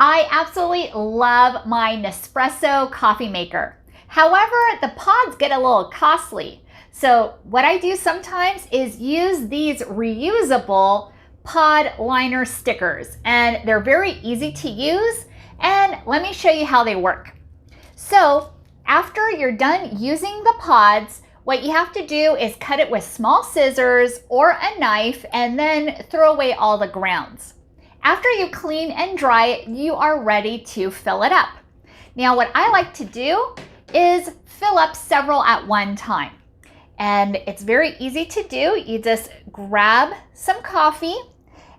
I absolutely love my Nespresso coffee maker. However, the pods get a little costly. So what I do sometimes is use these reusable pod liner stickers, and they're very easy to use. And let me show you how they work. So after you're done using the pods, what you have to do is cut it with small scissors or a knife and then throw away all the grounds. After you clean and dry it, you are ready to fill it up. Now, what I like to do is fill up several at one time. And it's very easy to do. You just grab some coffee,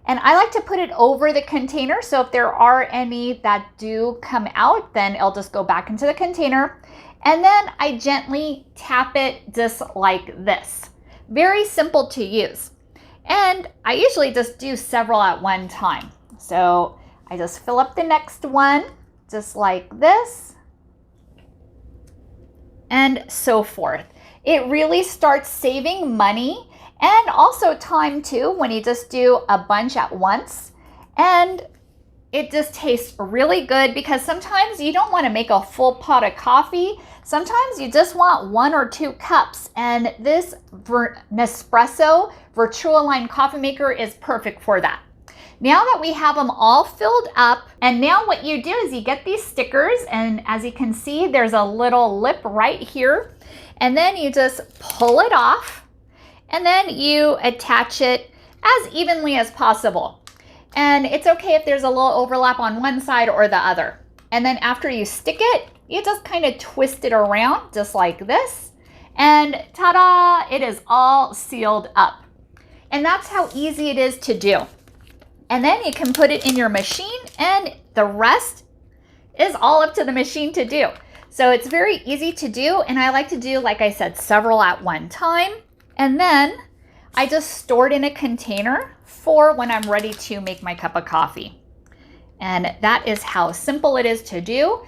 and I like to put it over the container. So if there are any that do come out, then it'll just go back into the container. And then I gently tap it just like this. Very simple to use. And I usually just do several at one time. So I just fill up the next one just like this and so forth. It really starts saving money and also time too when you just do a bunch at once. And it just tastes really good because sometimes you don't want to make a full pot of coffee. Sometimes you just want 1 or 2 cups, and this Nespresso VertuoLine coffee maker is perfect for that. Now that we have them all filled up, and now what you do is you get these stickers, and as you can see, there's a little lip right here, and then you just pull it off, and then you attach it as evenly as possible. And it's okay if there's a little overlap on one side or the other. And then after you stick it, you just kind of twist it around just like this. And ta-da, it is all sealed up. And that's how easy it is to do. And then you can put it in your machine, and the rest is all up to the machine to do. So it's very easy to do. And I like to do, like I said, several at one time. And then I just store it in a container for when I'm ready to make my cup of coffee. And that is how simple it is to do.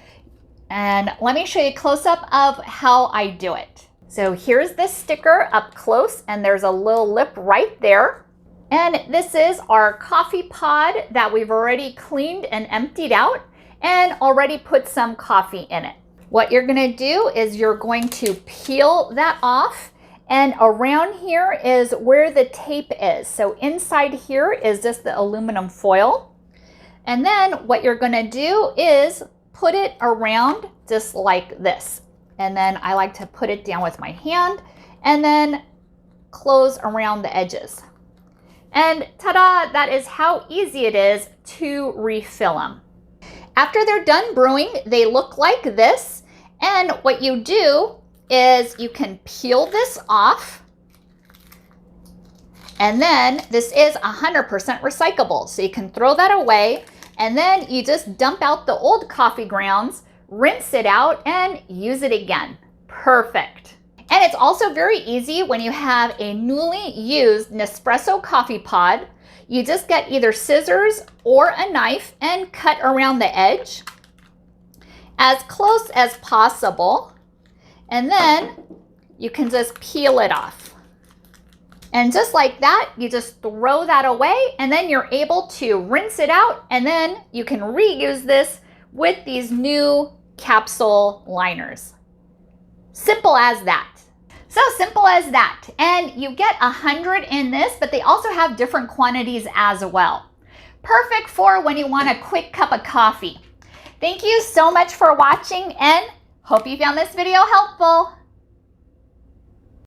And let me show you a close-up of how I do it. So here's the sticker up close, and there's a little lip right there. And this is our coffee pod that we've already cleaned and emptied out and already put some coffee in it. What you're gonna do is you're going to peel that off, and around here is where the tape is. So inside here is just the aluminum foil. And then what you're gonna do is put it around just like this. And then I like to put it down with my hand and then close around the edges. And ta-da, that is how easy it is to refill them. After they're done brewing, they look like this. And what you do is you can peel this off. And then this is 100% recyclable. So you can throw that away. And then you just dump out the old coffee grounds, rinse it out, and use it again. Perfect. And it's also very easy when you have a newly used Nespresso coffee pod. You just get either scissors or a knife and cut around the edge as close as possible. And then you can just peel it off. And just like that, you just throw that away, and then you're able to rinse it out, and then you can reuse this with these new capsule liners. Simple as that. So simple as that. And you get 100 in this, but they also have different quantities as well. Perfect for when you want a quick cup of coffee. Thank you so much for watching, and hope you found this video helpful.